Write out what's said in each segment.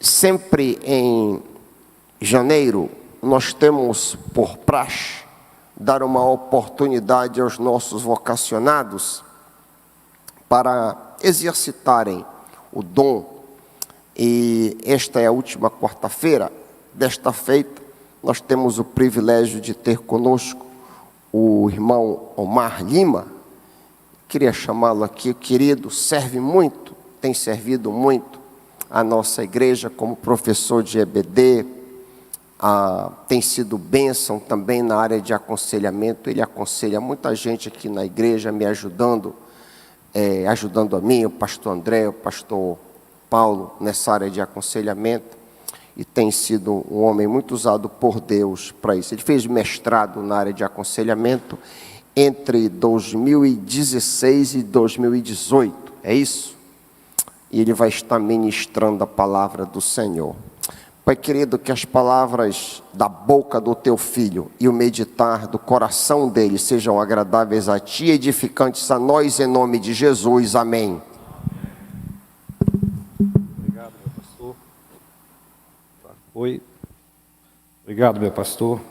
Sempre em janeiro, nós temos por praxe dar uma oportunidade aos nossos vocacionados para exercitarem o dom. E esta é a última quarta-feira. Desta feita, nós temos o privilégio de ter conosco o irmão Omar Lima. Queria chamá-lo aqui, querido, serve muito, tem servido muito a nossa igreja como professor de EBD, tem sido bênção também na área de aconselhamento. Ele aconselha muita gente aqui na igreja, me ajudando a mim, o pastor André, o pastor Paulo, nessa área de aconselhamento, e tem sido um homem muito usado por Deus para isso. Ele fez mestrado na área de aconselhamento entre 2016 e 2018, é isso? E ele vai estar ministrando a palavra do Senhor. Pai querido, que as palavras da boca do teu filho e o meditar do coração dele sejam agradáveis a ti, edificantes a nós, em nome de Jesus, amém. Obrigado, meu pastor. Oi. Obrigado, meu pastor.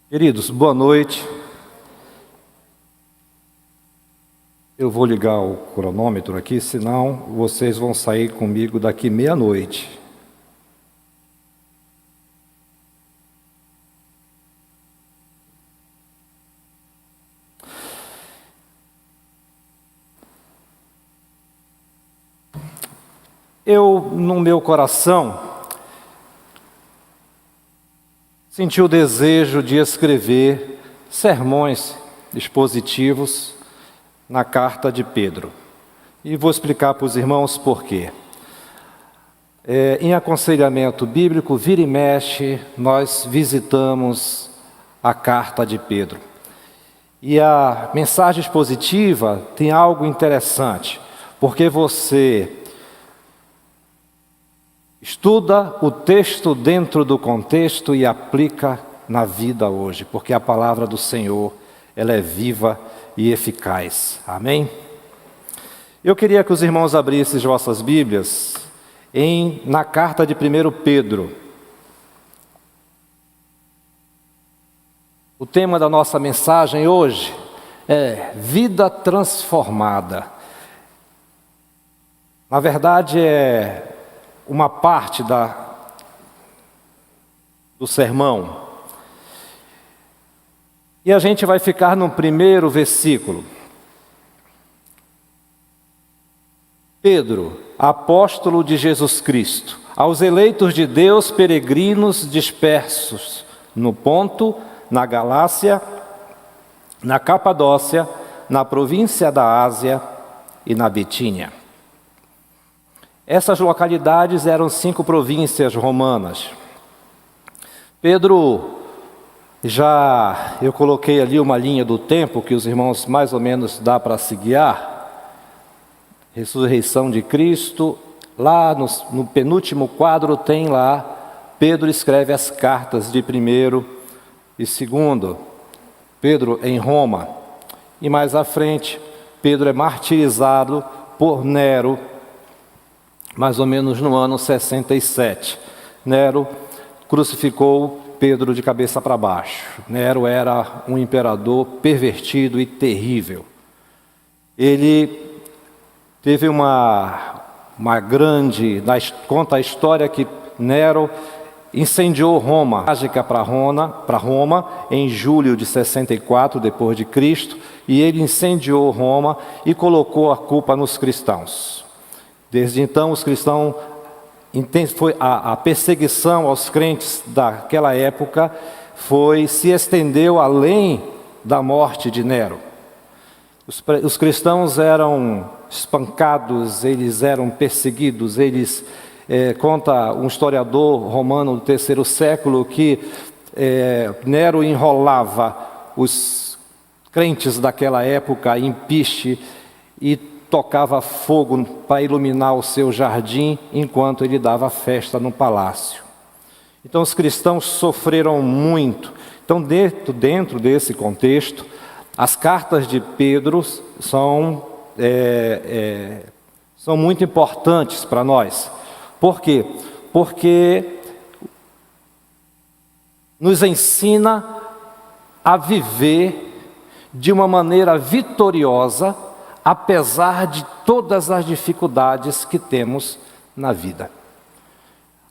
Queridos, boa noite. Eu vou ligar o cronômetro aqui, senão vocês vão sair comigo daqui meia-noite. Eu, no meu coração, senti o desejo de escrever sermões expositivos na carta de Pedro. E vou explicar para os irmãos por quê. Em aconselhamento bíblico, vira e mexe, nós visitamos a carta de Pedro. E a mensagem expositiva tem algo interessante, porque você estuda o texto dentro do contexto e aplica na vida hoje, porque a palavra do Senhor, ela é viva e eficaz. Amém? Eu queria que os irmãos abrissem as vossas Bíblias na carta de 1 Pedro. O tema da nossa mensagem hoje é vida transformada. Na verdade, é uma parte do sermão. E a gente vai ficar no primeiro versículo. Pedro, apóstolo de Jesus Cristo, aos eleitos de Deus, peregrinos dispersos no Ponto, na Galácia, na Capadócia, na província da Ásia e na Bitínia. Essas localidades eram 5 províncias romanas. Pedro, eu coloquei ali uma linha do tempo que os irmãos mais ou menos dá para se guiar. Ressurreição de Cristo, lá no penúltimo quadro tem lá, Pedro escreve as cartas de 1º e 2º, Pedro em Roma. E mais à frente, Pedro é martirizado por Nero, mais ou menos no ano 67. Nero crucificou Pedro de cabeça para baixo. Nero era um imperador pervertido e terrível. Ele teve uma grande... Conta a história que Nero incendiou Roma, mágica para Roma, em julho de 64 depois de Cristo, e ele incendiou Roma e colocou a culpa nos cristãos. Desde então, os cristãos, a perseguição aos crentes daquela época se estendeu além da morte de Nero. Os cristãos eram espancados, eles eram perseguidos, conta um historiador romano do 3º século que Nero enrolava os crentes daquela época em piche e tocava fogo para iluminar o seu jardim enquanto ele dava festa no palácio. Então os cristãos sofreram muito. Então dentro desse contexto, as cartas de Pedro são são muito importantes para nós. Por quê? Porque nos ensina a viver de uma maneira vitoriosa, apesar de todas as dificuldades que temos na vida.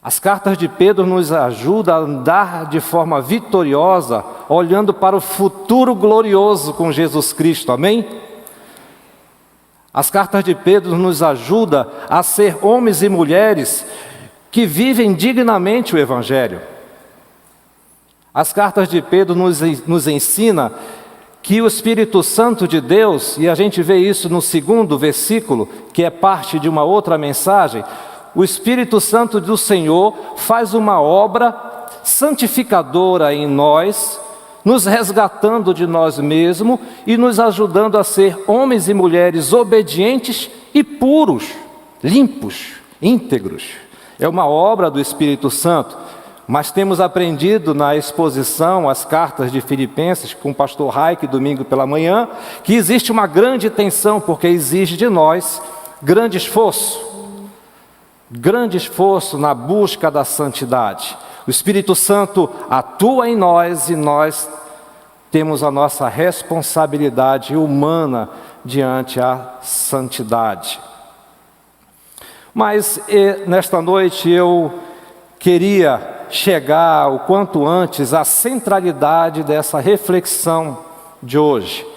As cartas de Pedro nos ajudam a andar de forma vitoriosa, olhando para o futuro glorioso com Jesus Cristo, amém? As cartas de Pedro nos ajudam a ser homens e mulheres que vivem dignamente o Evangelho. As cartas de Pedro nos ensinam que o Espírito Santo de Deus, e a gente vê isso no 2º versículo, que é parte de uma outra mensagem, o Espírito Santo do Senhor faz uma obra santificadora em nós, nos resgatando de nós mesmos e nos ajudando a ser homens e mulheres obedientes e puros, limpos, íntegros. É uma obra do Espírito Santo, mas temos aprendido na exposição às cartas de Filipenses, com o pastor Raik, domingo pela manhã, que existe uma grande tensão, porque exige de nós grande esforço na busca da santidade. O Espírito Santo atua em nós e nós temos a nossa responsabilidade humana diante a santidade. Mas nesta noite eu queria chegar o quanto antes à centralidade dessa reflexão de hoje,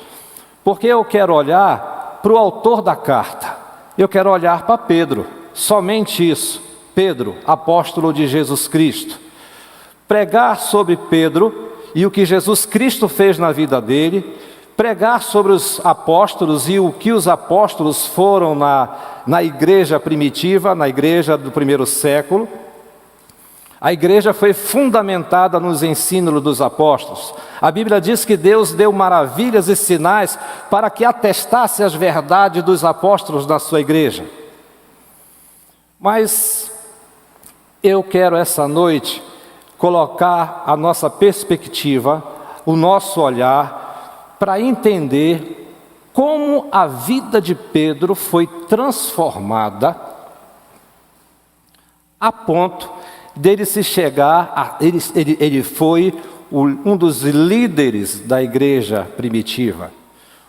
porque eu quero olhar para o autor da carta, eu quero olhar para Pedro, somente isso. Pedro, apóstolo de Jesus Cristo. Pregar sobre Pedro e o que Jesus Cristo fez na vida dele, pregar sobre os apóstolos e o que os apóstolos foram na igreja primitiva, na igreja do primeiro século. A igreja foi fundamentada nos ensinos dos apóstolos. A Bíblia diz que Deus deu maravilhas e sinais para que atestasse as verdades dos apóstolos na sua igreja. Mas eu quero essa noite colocar a nossa perspectiva, o nosso olhar, para entender como a vida de Pedro foi transformada a ponto dele se chegar, ele foi um dos líderes da igreja primitiva.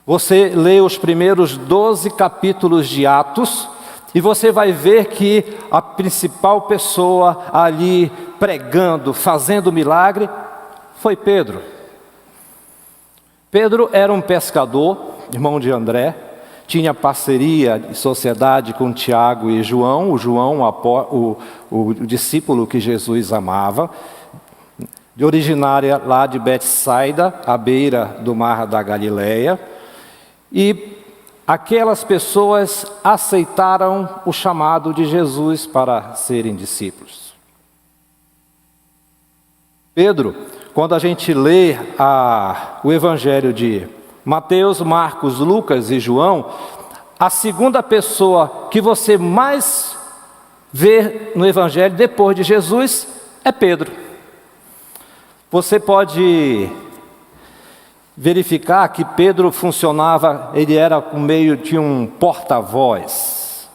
Você lê os primeiros 12 capítulos de Atos, e você vai ver que a principal pessoa ali pregando, fazendo milagre, foi Pedro. Pedro era um pescador, irmão de André, tinha parceria e sociedade com Tiago e João, o discípulo que Jesus amava, de originária lá de Betsaida, à beira do mar da Galileia, e aquelas pessoas aceitaram o chamado de Jesus para serem discípulos. Pedro, quando a gente lê o Evangelho de Mateus, Marcos, Lucas e João, a segunda pessoa que você mais vê no Evangelho depois de Jesus é Pedro. Você pode verificar que Pedro funcionava, ele era por meio de um porta-voz.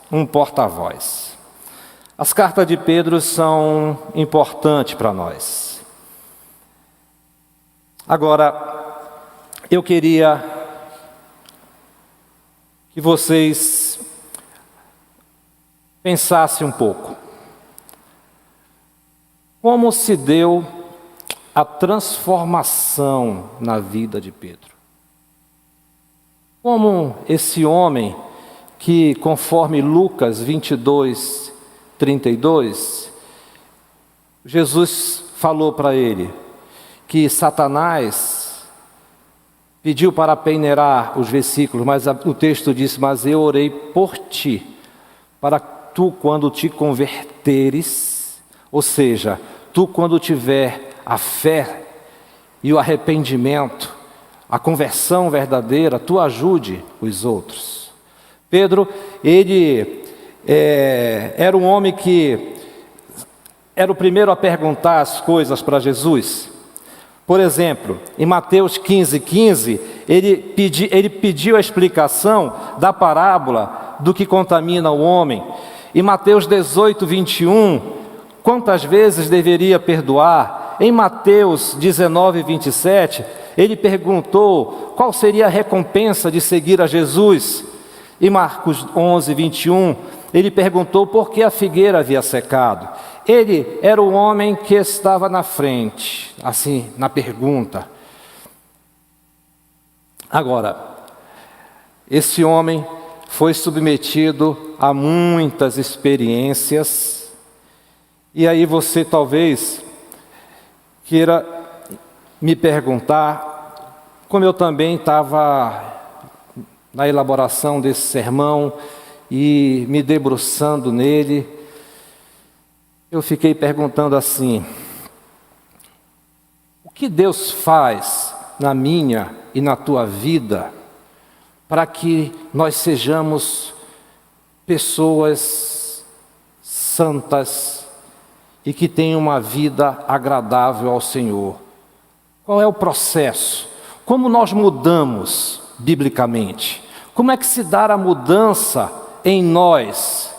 As cartas de Pedro são importantes para nós. Agora, eu queria que vocês pensassem um pouco. Como se deu a transformação na vida de Pedro? Como esse homem que, conforme Lucas 22, 32, Jesus falou para ele que Satanás pediu para peneirar os versículos, mas o texto diz: mas eu orei por ti, para tu quando te converteres, ou seja, tu quando tiver a fé e o arrependimento, a conversão verdadeira, tu ajude os outros. Pedro, ele era um homem que era o primeiro a perguntar as coisas para Jesus. Por exemplo, em Mateus 15, ele pediu a explicação da parábola do que contamina o homem. Em Mateus 18, 21, quantas vezes deveria perdoar? Em Mateus 19, 27, ele perguntou qual seria a recompensa de seguir a Jesus. Em Marcos 11, 21, ele perguntou por que a figueira havia secado. Ele era o homem que estava na frente, assim, na pergunta. Agora, esse homem foi submetido a muitas experiências, e aí você talvez queira me perguntar, como eu também estava na elaboração desse sermão e me debruçando nele, eu fiquei perguntando assim: o que Deus faz na minha e na tua vida para que nós sejamos pessoas santas e que tenham uma vida agradável ao Senhor? Qual é o processo? Como nós mudamos biblicamente? Como é que se dá a mudança em nós?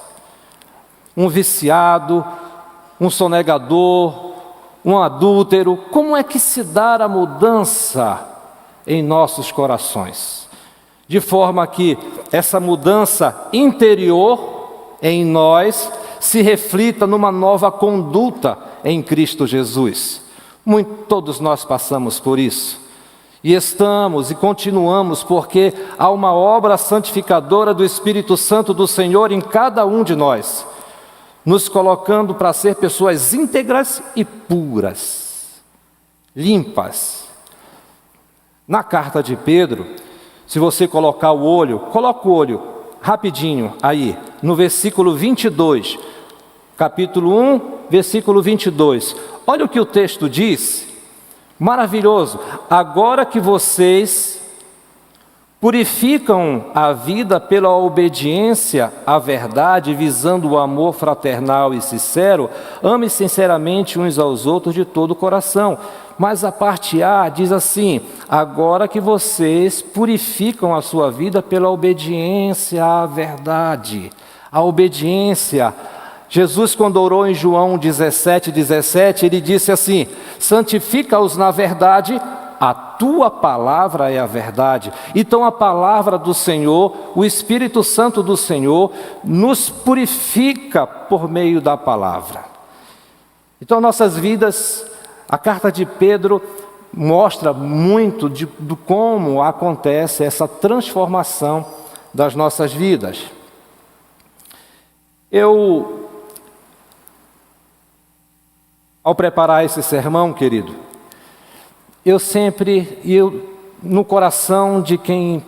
Um viciado, um sonegador, um adúltero, como é que se dá a mudança em nossos corações? De forma que essa mudança interior em nós se reflita numa nova conduta em Cristo Jesus. Todos nós passamos por isso. E estamos e continuamos, porque há uma obra santificadora do Espírito Santo do Senhor em cada um de nós, nos colocando para ser pessoas íntegras e puras, limpas. Na carta de Pedro, se você coloca o olho rapidinho aí, no versículo 22, capítulo 1, versículo 22. Olha o que o texto diz, maravilhoso. Agora que vocês purificam a vida pela obediência à verdade, visando o amor fraternal e sincero, ame sinceramente uns aos outros de todo o coração. Mas a parte A diz assim: agora que vocês purificam a sua vida pela obediência à verdade. A obediência. Jesus, quando orou em João 17, 17, ele disse assim: santifica-os na verdade, a tua palavra é a verdade. Então a palavra do Senhor, o Espírito Santo do Senhor, nos purifica por meio da palavra. Então nossas vidas, a carta de Pedro mostra muito de como acontece essa transformação das nossas vidas. Ao preparar esse sermão, querido, no coração de quem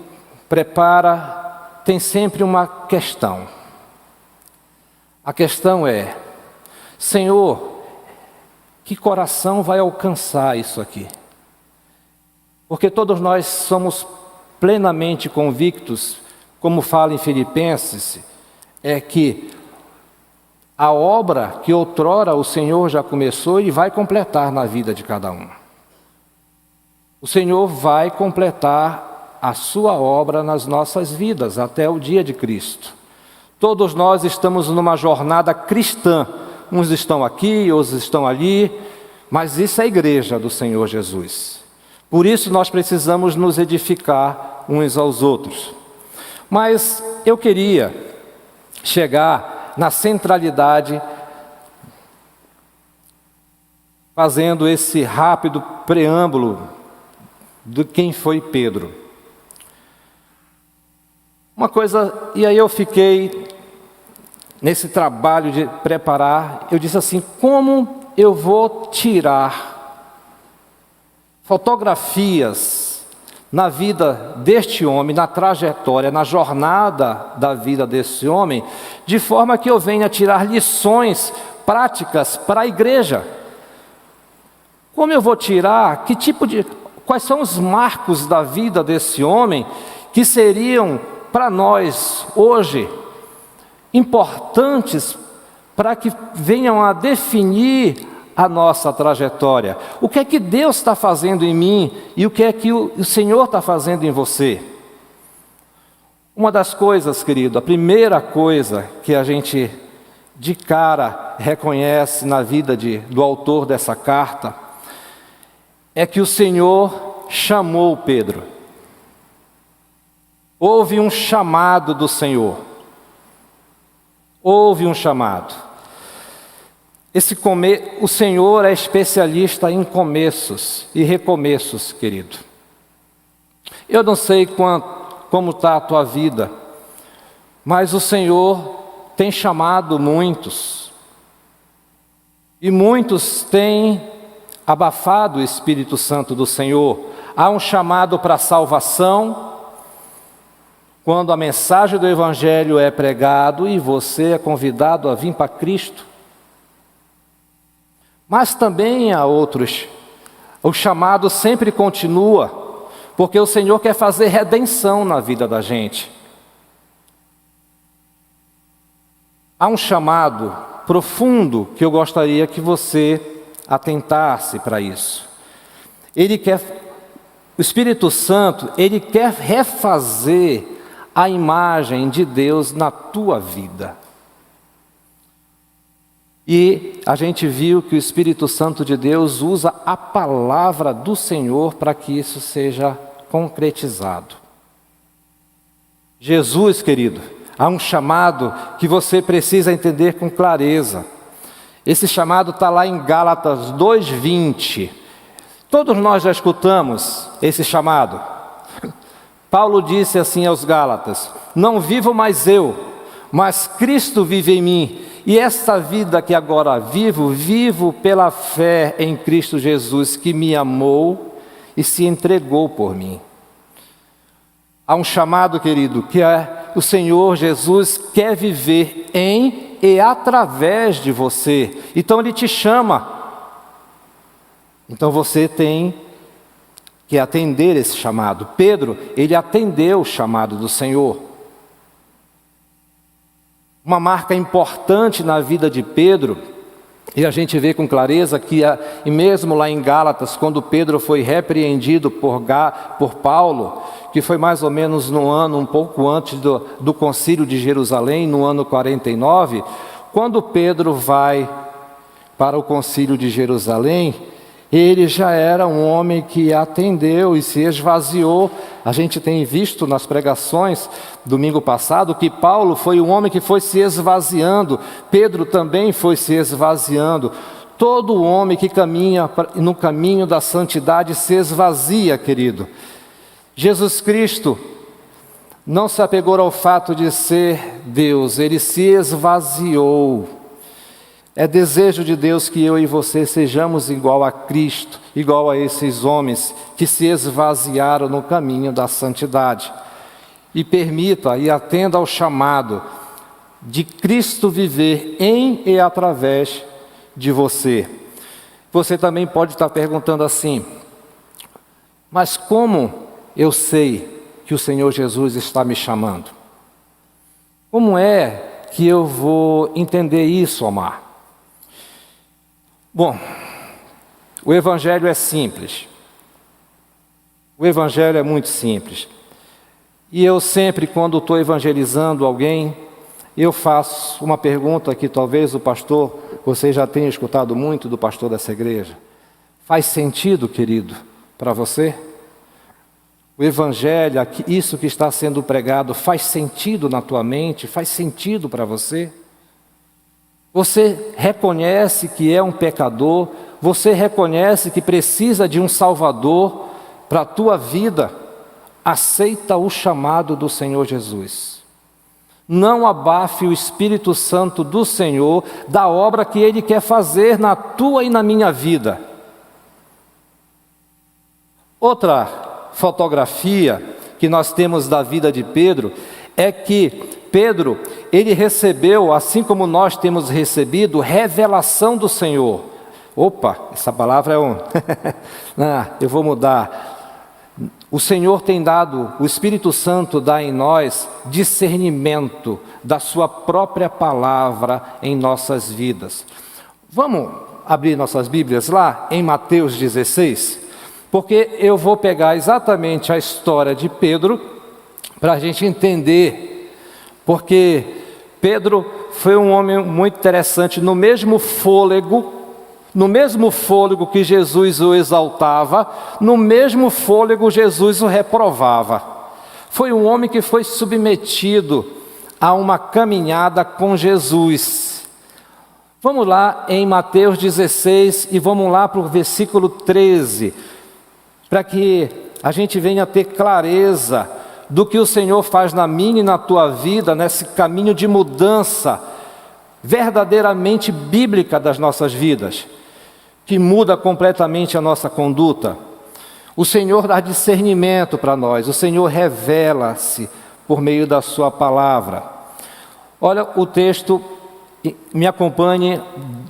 prepara, tem sempre uma questão. A questão é: Senhor, que coração vai alcançar isso aqui? Porque todos nós somos plenamente convictos, como fala em Filipenses, é que a obra que outrora o Senhor já começou, Ele vai completar na vida de cada um. O Senhor vai completar a sua obra nas nossas vidas, até o dia de Cristo. Todos nós estamos numa jornada cristã. Uns estão aqui, outros estão ali, mas isso é a igreja do Senhor Jesus. Por isso nós precisamos nos edificar uns aos outros. Mas eu queria chegar na centralidade, fazendo esse rápido preâmbulo de quem foi Pedro. Uma coisa, e aí eu fiquei nesse trabalho de preparar, eu disse assim: como eu vou tirar fotografias na vida deste homem, na trajetória, na jornada da vida desse homem, de forma que eu venha tirar lições práticas para a igreja? Como eu vou tirar, quais são os marcos da vida desse homem que seriam para nós hoje importantes para que venham a definir a nossa trajetória? O que é que Deus está fazendo em mim e o que é que o Senhor está fazendo em você? Uma das coisas, querido, a primeira coisa que a gente de cara reconhece na vida do autor dessa carta, é que o Senhor chamou Pedro. Houve um chamado do Senhor. Houve um chamado. O Senhor é especialista em começos e recomeços, querido. Eu não sei como está a tua vida, mas o Senhor tem chamado muitos. E muitos têm abafado o Espírito Santo do Senhor. Há um chamado para a salvação, quando a mensagem do Evangelho é pregado e você é convidado a vir para Cristo. Mas também há outros. O chamado sempre continua, porque o Senhor quer fazer redenção na vida da gente. Há um chamado profundo que eu gostaria que você atentasse para isso. O Espírito Santo, ele quer refazer a imagem de Deus na tua vida. E a gente viu que o Espírito Santo de Deus usa a palavra do Senhor para que isso seja concretizado. Jesus, querido, há um chamado que você precisa entender com clareza. Esse chamado está lá em Gálatas 2:20. Todos nós já escutamos esse chamado. Paulo disse assim aos Gálatas: não vivo mais eu, mas Cristo vive em mim. E esta vida que agora vivo pela fé em Cristo Jesus, que me amou e se entregou por mim. Há um chamado, querido, que o Senhor Jesus quer viver em e através de você. Então Ele te chama. Então você tem que atender esse chamado. Pedro, ele atendeu o chamado do Senhor. Uma marca importante na vida de Pedro, e a gente vê com clareza que, e mesmo lá em Gálatas, quando Pedro foi repreendido por Paulo, que foi mais ou menos no ano, um pouco antes do concílio de Jerusalém, no ano 49, quando Pedro vai para o concílio de Jerusalém, ele já era um homem que atendeu e se esvaziou. A gente tem visto nas pregações domingo passado que Paulo foi um homem que foi se esvaziando, Pedro também foi se esvaziando. Todo homem que caminha no caminho da santidade se esvazia, querido. Jesus Cristo não se apegou ao fato de ser Deus, ele se esvaziou. É desejo de Deus que eu e você sejamos igual a Cristo, igual a esses homens que se esvaziaram no caminho da santidade. E permita e atenda ao chamado de Cristo viver em e através de você. Você também pode estar perguntando assim: mas como eu sei que o Senhor Jesus está me chamando? Como é que eu vou entender isso, Omar? Bom, o Evangelho é simples. O Evangelho é muito simples. E eu sempre, quando estou evangelizando alguém, eu faço uma pergunta que talvez o pastor, você já tenha escutado muito do pastor dessa igreja. Faz sentido, querido, para você? O Evangelho, isso que está sendo pregado, faz sentido na tua mente? Faz sentido para você? Você reconhece que é um pecador, você reconhece que precisa de um Salvador para a tua vida, aceita o chamado do Senhor Jesus. Não abafe o Espírito Santo do Senhor da obra que Ele quer fazer na tua e na minha vida. Outra fotografia que nós temos da vida de Pedro é que Pedro, ele recebeu, assim como nós temos recebido, revelação do Senhor. Opa, essa palavra é eu vou mudar. O Senhor tem dado, o Espírito Santo dá em nós discernimento da sua própria palavra em nossas vidas. Vamos abrir nossas Bíblias lá em Mateus 16? Porque eu vou pegar exatamente a história de Pedro para a gente entender, porque Pedro foi um homem muito interessante. No mesmo fôlego que Jesus o exaltava, no mesmo fôlego Jesus o reprovava. Foi um homem que foi submetido a uma caminhada com Jesus. Vamos lá em Mateus 16 e vamos lá para o versículo 13, para que a gente venha ter clareza do que o Senhor faz na minha e na tua vida, nesse caminho de mudança verdadeiramente bíblica das nossas vidas, que muda completamente a nossa conduta. O Senhor dá discernimento para nós, o Senhor revela-se por meio da sua palavra. Olha o texto, me acompanhe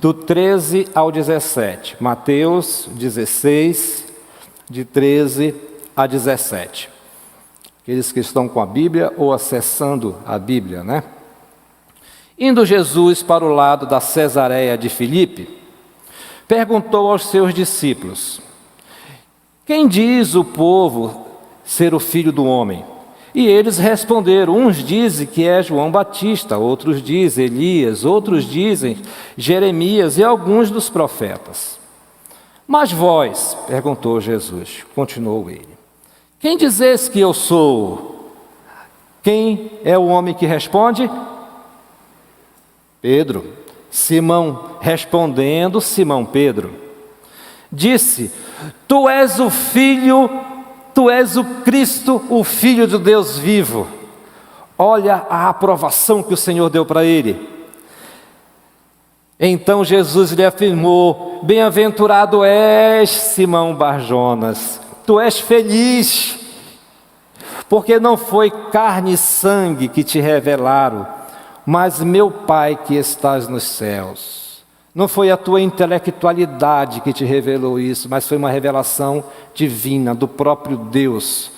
do 13 ao 17, Mateus 16, de 13 a 17. Aqueles que estão com a Bíblia ou acessando a Bíblia, né? Indo Jesus para o lado da Cesareia de Filipe, perguntou aos seus discípulos: quem diz o povo ser o Filho do Homem? E eles responderam: uns dizem que é João Batista, outros dizem Elias, outros dizem Jeremias e alguns dos profetas. Mas vós, perguntou Jesus, continuou ele, quem dizes que eu sou? Quem é o homem que responde? Pedro. Simão, respondendo, Simão Pedro, disse: tu és o Cristo, o Filho de Deus vivo. Olha a aprovação que o Senhor deu para ele. Então Jesus lhe afirmou: bem-aventurado és, Simão Barjonas, tu és feliz, porque não foi carne e sangue que te revelaram, mas meu Pai que estás nos céus. Não foi a tua intelectualidade que te revelou isso, mas foi uma revelação divina do próprio Deus,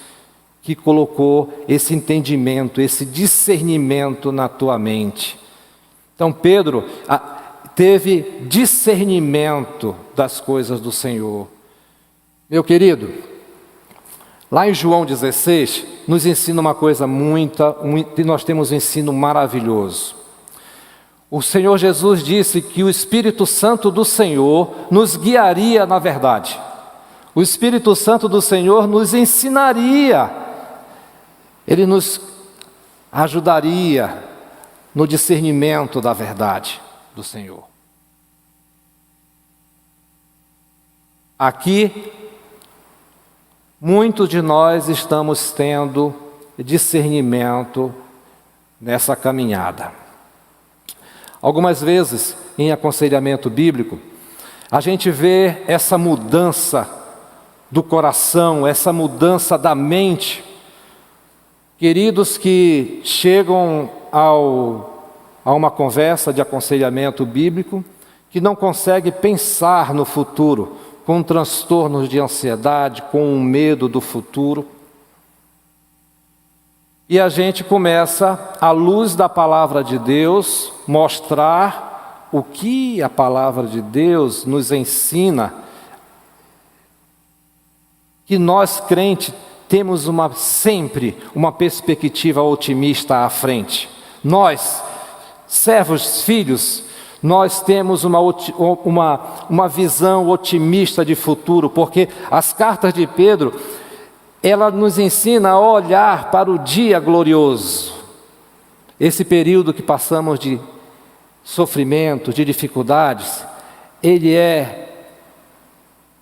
que colocou esse entendimento, esse discernimento na tua mente. Então Pedro teve discernimento das coisas do Senhor. Meu querido, lá em João 16, nos ensina uma coisa e nós temos um ensino maravilhoso. O Senhor Jesus disse que o Espírito Santo do Senhor nos guiaria na verdade. O Espírito Santo do Senhor nos ensinaria, Ele nos ajudaria no discernimento da verdade do Senhor. Aqui, muitos de nós estamos tendo discernimento nessa caminhada. Algumas vezes, em aconselhamento bíblico, a gente vê essa mudança do coração, essa mudança da mente. Queridos que chegam a uma conversa de aconselhamento bíblico, que não conseguem pensar no futuro, com transtornos de ansiedade, com o medo do futuro. E a gente começa, à luz da palavra de Deus, mostrar o que a palavra de Deus nos ensina, que nós crentes temos sempre uma perspectiva otimista à frente. Nós, servos, filhos, nós temos uma visão otimista de futuro, porque as cartas de Pedro, ela nos ensina a olhar para o dia glorioso. Esse período que passamos de sofrimento, de dificuldades, ele é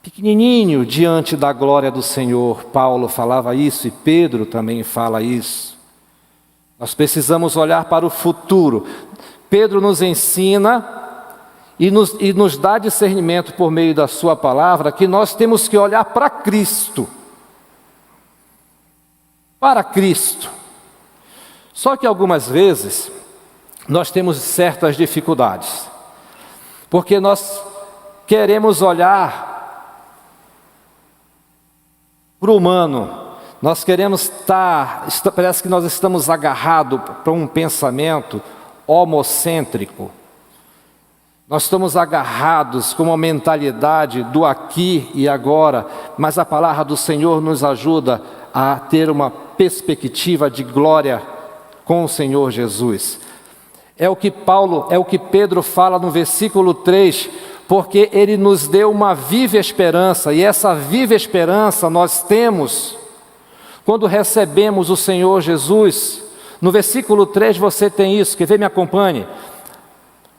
pequenininho diante da glória do Senhor. Paulo falava isso e Pedro também fala isso. Nós precisamos olhar para o futuro. Pedro nos ensina e nos dá discernimento por meio da sua palavra que nós temos que olhar para Cristo. Para Cristo. Só que algumas vezes nós temos certas dificuldades, porque nós queremos olhar para o humano, nós queremos parece que nós estamos agarrados para um pensamento homocêntrico, nós estamos agarrados com uma mentalidade do aqui e agora, mas a palavra do Senhor nos ajuda a ter uma perspectiva de glória com o Senhor Jesus. É o que Pedro fala no versículo 3, porque ele nos deu uma viva esperança, e essa viva esperança nós temos quando recebemos o Senhor Jesus. No versículo 3 você tem isso, quer ver? Me acompanhe.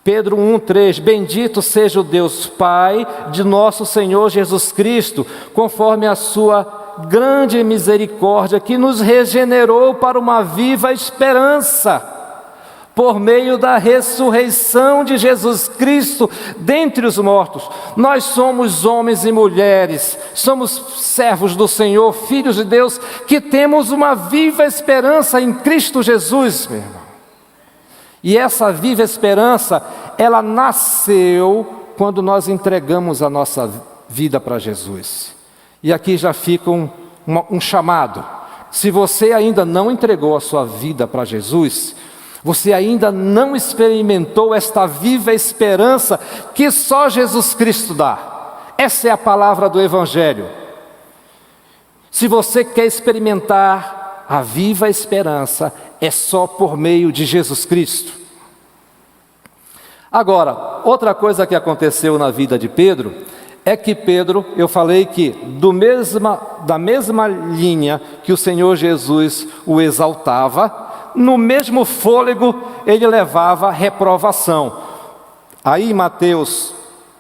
Pedro 1,3: Bendito seja o Deus Pai de nosso Senhor Jesus Cristo, conforme a sua grande misericórdia, que nos regenerou para uma viva esperança, por meio da ressurreição de Jesus Cristo dentre os mortos. Nós somos homens e mulheres, somos servos do Senhor, filhos de Deus, que temos uma viva esperança em Cristo Jesus, meu irmão. E essa viva esperança, ela nasceu quando nós entregamos a nossa vida para Jesus. E aqui já fica um chamado. Se você ainda não entregou a sua vida para Jesus, você ainda não experimentou esta viva esperança que só Jesus Cristo dá. Essa é a palavra do Evangelho. Se você quer experimentar a viva esperança, é só por meio de Jesus Cristo. Agora, outra coisa que aconteceu na vida de Pedro, é que Pedro, eu falei que da mesma linha que o Senhor Jesus o exaltava, no mesmo fôlego ele levava reprovação. Aí em Mateus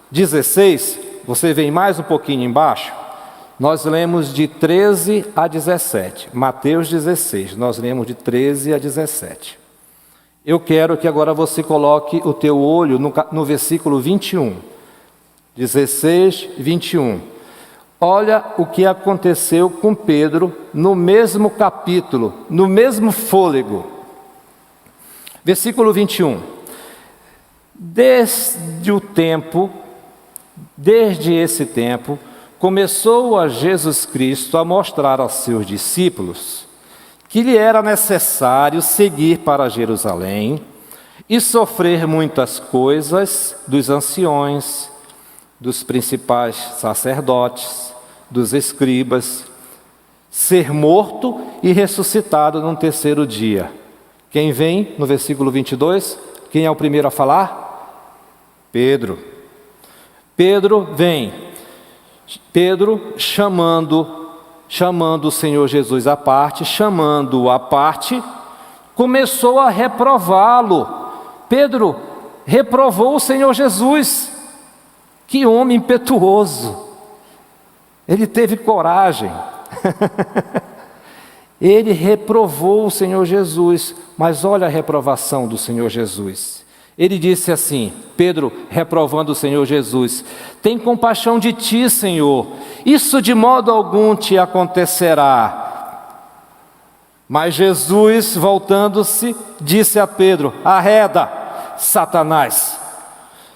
16, você vem mais um pouquinho embaixo, nós lemos de 13 a 17. Mateus 16, nós lemos de 13 a 17. Eu quero que agora você coloque o teu olho no versículo 21. 16, 21. Olha o que aconteceu com Pedro no mesmo capítulo, no mesmo fôlego. Versículo 21. Desde esse tempo, começou a Jesus Cristo a mostrar aos seus discípulos que lhe era necessário seguir para Jerusalém e sofrer muitas coisas dos anciões, dos principais sacerdotes, dos escribas, ser morto e ressuscitado no terceiro dia. Quem vem no versículo 22? Quem é o primeiro a falar? Pedro. Pedro vem. Pedro chamando o Senhor Jesus à parte, chamando-o à parte, começou a reprová-lo. Pedro reprovou o Senhor Jesus. Que homem impetuoso! Ele teve coragem. Ele reprovou o Senhor Jesus, mas olha a reprovação do Senhor Jesus. Ele disse assim, Pedro reprovando o Senhor Jesus: tem compaixão de ti, Senhor, isso de modo algum te acontecerá. Mas Jesus, voltando-se, disse a Pedro: arreda, Satanás,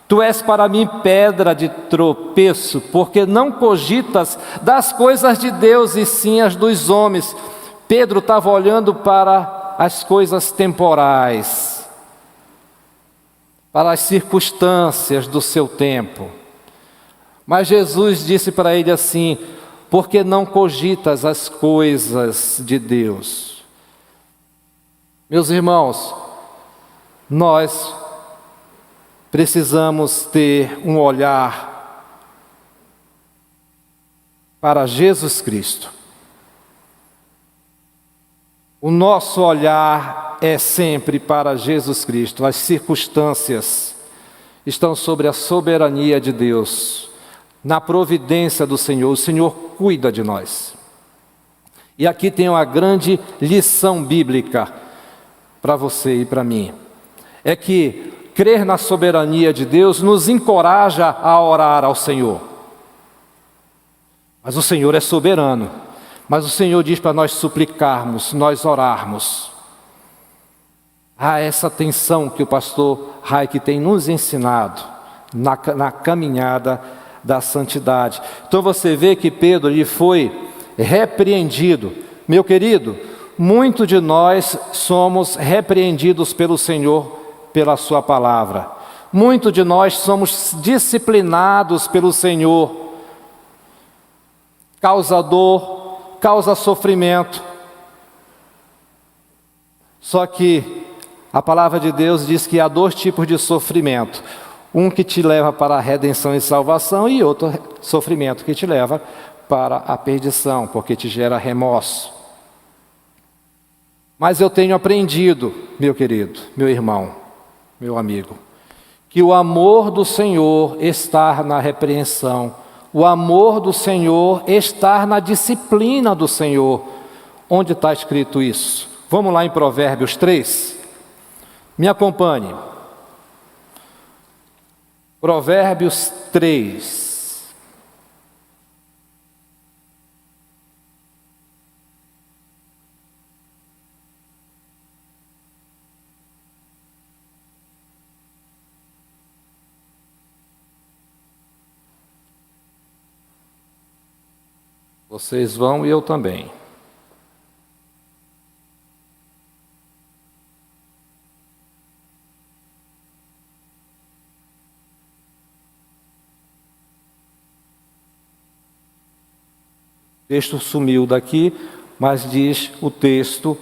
tu és para mim pedra de tropeço, porque não cogitas das coisas de Deus e sim as dos homens. Pedro estava olhando para as coisas temporais, para as circunstâncias do seu tempo. Mas Jesus disse para ele assim: porque não cogitas as coisas de Deus. Meus irmãos, nós precisamos ter um olhar para Jesus Cristo. O nosso olhar é sempre para Jesus Cristo. As circunstâncias estão sobre a soberania de Deus, na providência do Senhor. O Senhor cuida de nós. E aqui tem uma grande lição bíblica para você e para mim. É que crer na soberania de Deus nos encoraja a orar ao Senhor. Mas o Senhor é soberano. Mas o Senhor diz para nós suplicarmos, nós orarmos. Há essa tensão que o pastor Raik tem nos ensinado na caminhada da santidade. Então você vê que Pedro ele foi repreendido. Meu querido, muito de nós somos repreendidos pelo Senhor pela sua palavra. Muito de nós somos disciplinados pelo Senhor. Causa dor, causa sofrimento. Só que a palavra de Deus diz que há dois tipos de sofrimento. Um que te leva para a redenção e salvação, e outro sofrimento que te leva para a perdição, porque te gera remorso. Mas eu tenho aprendido, meu querido, meu irmão, meu amigo, que o amor do Senhor está na repreensão, o amor do Senhor está na disciplina do Senhor. Onde está escrito isso? Vamos lá em Provérbios 3? Me acompanhe. Provérbios 3. Vocês vão e eu também. O texto sumiu daqui, mas diz o texto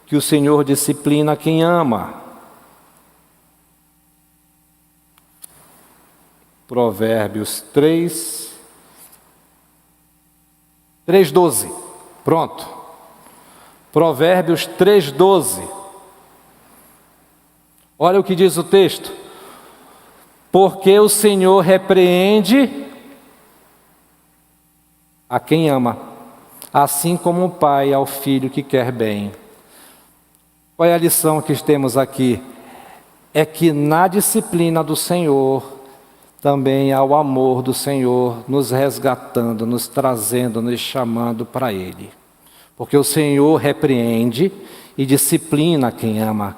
que o Senhor disciplina quem ama. Provérbios 3:12. Pronto. Provérbios 3:12. Olha o que diz o texto. Porque o Senhor repreende a quem ama, assim como o pai ao filho que quer bem. Qual é a lição que temos aqui? É que na disciplina do Senhor, também há o amor do Senhor nos resgatando, nos trazendo, nos chamando para Ele. Porque o Senhor repreende e disciplina quem ama.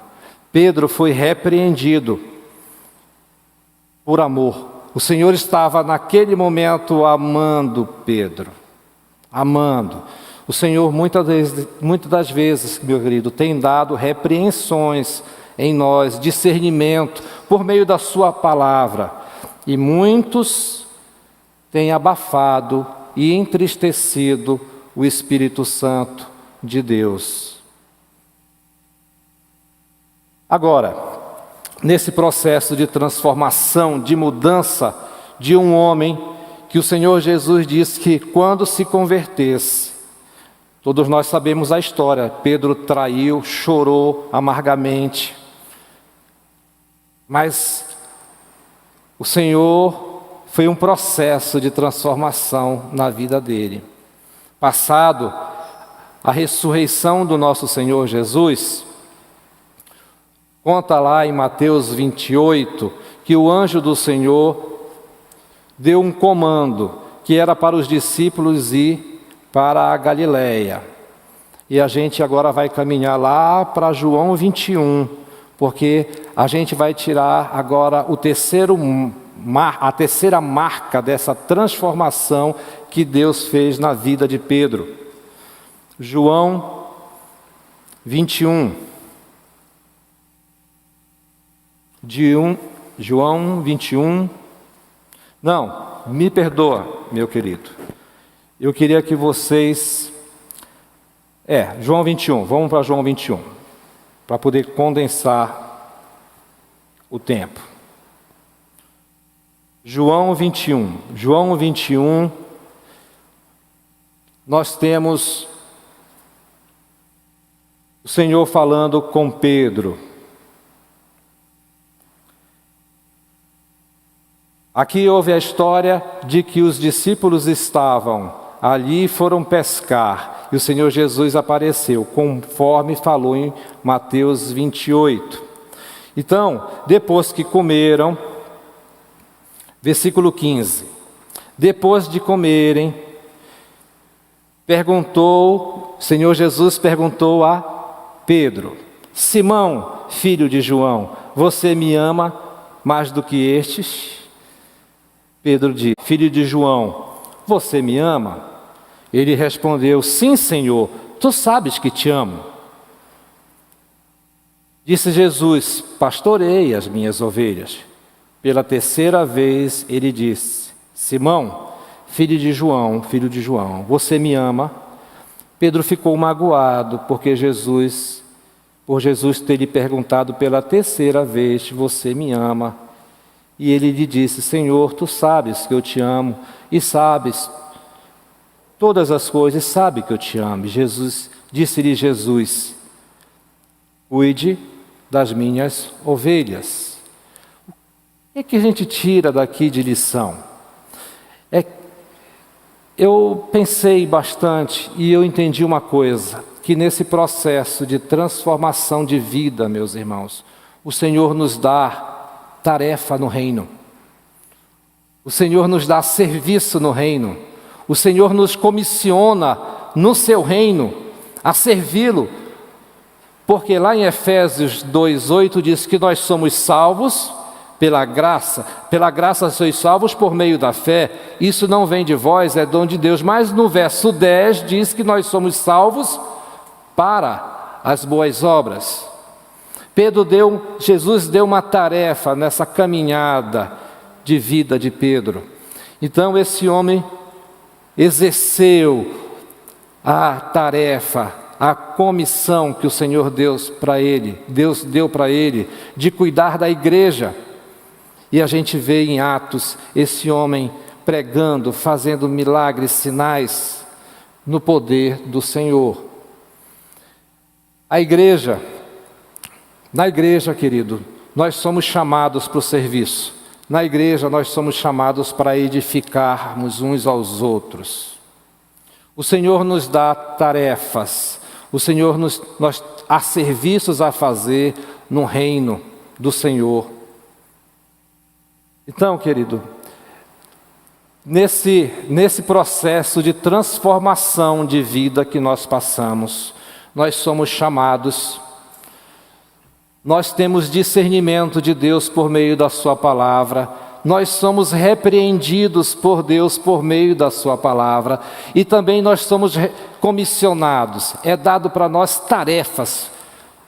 Pedro foi repreendido por amor. O Senhor estava naquele momento amando Pedro, amando. O Senhor muitas das vezes, meu querido, tem dado repreensões em nós, discernimento, por meio da sua palavra. E muitos têm abafado e entristecido o Espírito Santo de Deus. Agora, nesse processo de transformação, de mudança de um homem, que o Senhor Jesus disse que quando se convertesse, todos nós sabemos a história, Pedro traiu, chorou amargamente, mas o Senhor foi um processo de transformação na vida dele. Passado a ressurreição do nosso Senhor Jesus, conta lá em Mateus 28, que o anjo do Senhor deu um comando, que era para os discípulos ir para a Galileia. E a gente agora vai caminhar lá para João 21, porque a gente vai tirar agora a terceira marca dessa transformação que Deus fez na vida de Pedro. João 21. João 21. Não, me perdoa, meu querido. Eu queria que vocês... João 21, vamos para João 21, para poder condensar o tempo. João 21, nós temos o Senhor falando com Pedro. Aqui houve a história de que os discípulos estavam ali e foram pescar, e o Senhor Jesus apareceu, conforme falou em Mateus 28. Então, depois que comeram, versículo 15, depois de comerem, o Senhor Jesus perguntou a Pedro: Simão, filho de João, você me ama mais do que estes? Pedro disse: filho de João, você me ama? Ele respondeu: sim, Senhor, tu sabes que te amo. Disse Jesus: pastorei as minhas ovelhas. Pela terceira vez ele disse: Simão, filho de João, você me ama? Pedro ficou magoado porque por Jesus ter lhe perguntado pela terceira vez: você me ama? E ele lhe disse: Senhor, tu sabes que eu te amo, e sabes todas as coisas, sabe que eu te amo. Disse-lhe Jesus: cuide das minhas ovelhas. O que a gente tira daqui de lição? Eu pensei bastante e eu entendi uma coisa, que nesse processo de transformação de vida, meus irmãos, o Senhor nos dá tarefa no reino. O Senhor nos dá serviço no reino. O Senhor nos comissiona no seu reino a servi-lo. Porque lá em Efésios 2:8 diz que nós somos salvos pela graça sois salvos por meio da fé. Isso não vem de vós, é dom de Deus. Mas no verso 10 diz que nós somos salvos para as boas obras. Jesus deu uma tarefa nessa caminhada de vida de Pedro. Então esse homem exerceu a tarefa, a comissão que o Senhor Deus deu para ele, de cuidar da igreja. E a gente vê em Atos esse homem pregando, fazendo milagres, sinais, no poder do Senhor. Na igreja, querido, nós somos chamados para o serviço. Na igreja nós somos chamados para edificarmos uns aos outros. O Senhor nos dá tarefas, o Senhor há serviços a fazer no reino do Senhor. Então, querido, nesse processo de transformação de vida que nós passamos, nós somos chamados, nós temos discernimento de Deus por meio da sua palavra, nós somos repreendidos por Deus por meio da sua palavra, e também nós somos comissionados, é dado para nós tarefas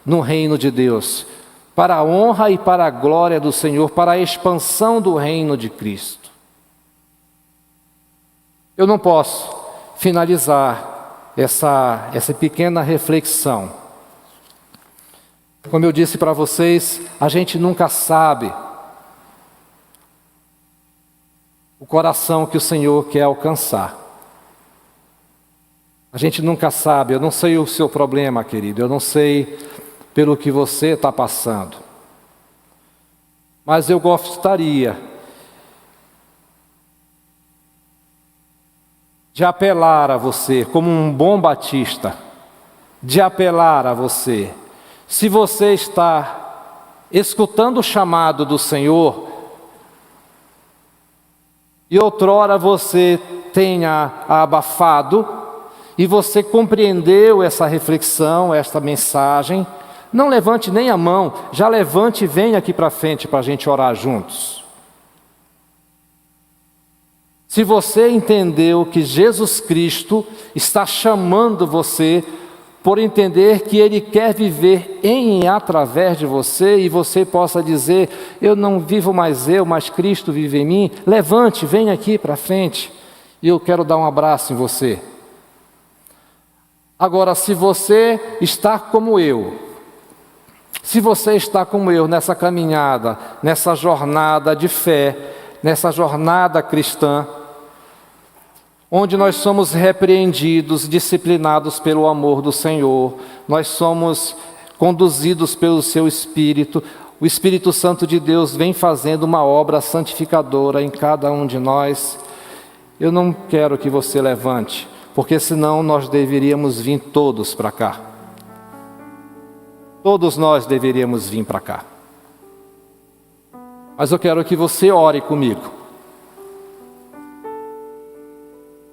no reino de Deus, para a honra e para a glória do Senhor, para a expansão do reino de Cristo. Eu não posso finalizar essa pequena reflexão. Como eu disse para vocês, a gente nunca sabe o coração que o Senhor quer alcançar. A gente nunca sabe, eu não sei o seu problema, querido, eu não sei pelo que você está passando. Mas eu gostaria de apelar a você, como um bom batista, de apelar a você. Se você está escutando o chamado do Senhor, e outrora você tenha abafado, e você compreendeu essa reflexão, esta mensagem, não levante nem a mão, já levante e venha aqui para frente para a gente orar juntos. Se você entendeu que Jesus Cristo está chamando você, por entender que Ele quer viver em e através de você, e você possa dizer: eu não vivo mais eu, mas Cristo vive em mim, levante, venha aqui para frente, e eu quero dar um abraço em você. Agora, se você está como eu, nessa caminhada, nessa jornada de fé, nessa jornada cristã, onde nós somos repreendidos, disciplinados pelo amor do Senhor, nós somos conduzidos pelo seu Espírito, o Espírito Santo de Deus vem fazendo uma obra santificadora em cada um de nós. Eu não quero que você levante, porque senão nós deveríamos vir todos para cá. Todos nós deveríamos vir para cá. Mas eu quero que você ore comigo.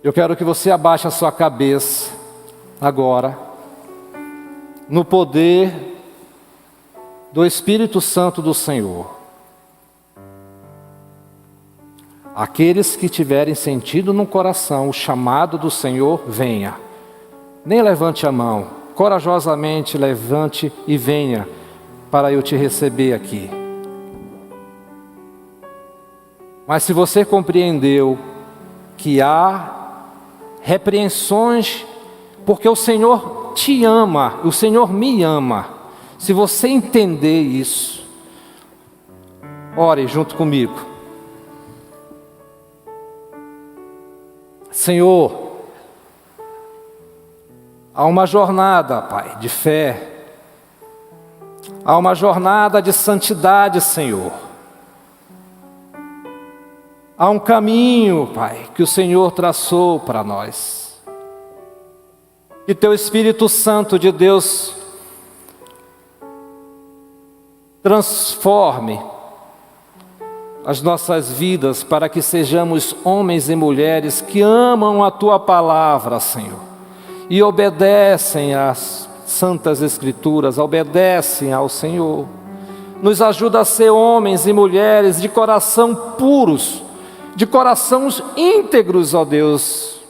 Eu quero que você abaixe a sua cabeça agora, no poder do Espírito Santo do Senhor. Aqueles que tiverem sentido no coração o chamado do Senhor, venha. Nem levante a mão. Corajosamente levante e venha para eu te receber aqui. Mas se você compreendeu que há repreensões, porque o Senhor te ama, o Senhor me ama, Se você entender isso, ore junto comigo. Senhor, há uma jornada, Pai, de fé. Há uma jornada de santidade, Senhor. Há um caminho, Pai, que o Senhor traçou para nós. Que Teu Espírito Santo de Deus transforme as nossas vidas para que sejamos homens e mulheres que amam a Tua palavra, Senhor, e obedecem às Santas Escrituras, obedecem ao Senhor. Nos ajuda a ser homens e mulheres de coração puros, de corações íntegros, ó Deus.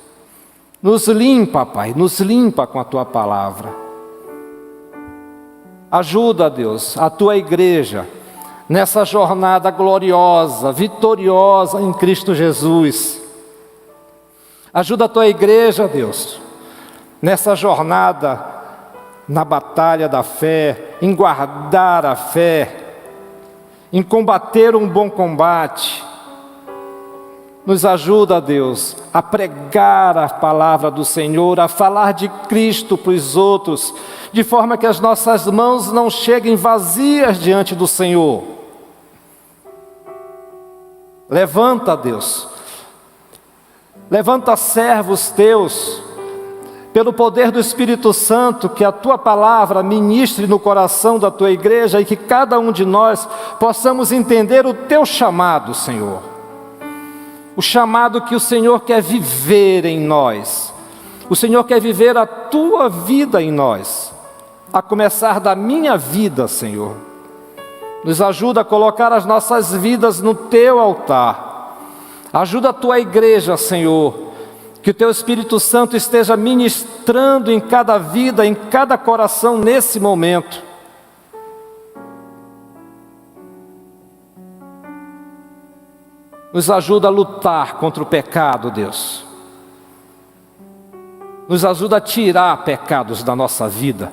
Nos limpa, Pai, nos limpa com a Tua palavra. Ajuda, Deus, a Tua igreja nessa jornada gloriosa, vitoriosa em Cristo Jesus. Ajuda a Tua igreja, Deus, nessa jornada, na batalha da fé, em guardar a fé, em combater um bom combate. Nos ajuda, Deus, a pregar a palavra do Senhor, a falar de Cristo para os outros, de forma que as nossas mãos não cheguem vazias diante do Senhor. Levanta, Deus, levanta servos Teus, pelo poder do Espírito Santo, que a Tua palavra ministre no coração da Tua igreja e que cada um de nós possamos entender o Teu chamado, Senhor. O chamado que o Senhor quer viver em nós. O Senhor quer viver a Tua vida em nós, a começar da minha vida, Senhor. Nos ajuda a colocar as nossas vidas no Teu altar. Ajuda a Tua igreja, Senhor, que o Teu Espírito Santo esteja ministrando em cada vida, em cada coração nesse momento. Nos ajuda a lutar contra o pecado, Deus. Nos ajuda a tirar pecados da nossa vida.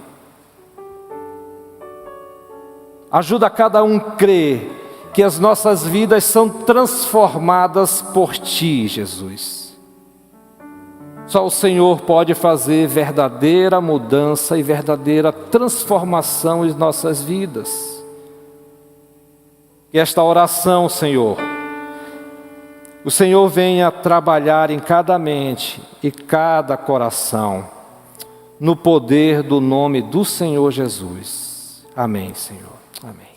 Ajuda cada um a crer que as nossas vidas são transformadas por Ti, Jesus. Só o Senhor pode fazer verdadeira mudança e verdadeira transformação em nossas vidas. Que esta oração, Senhor, o Senhor venha trabalhar em cada mente e cada coração, no poder do nome do Senhor Jesus. Amém, Senhor. Amém.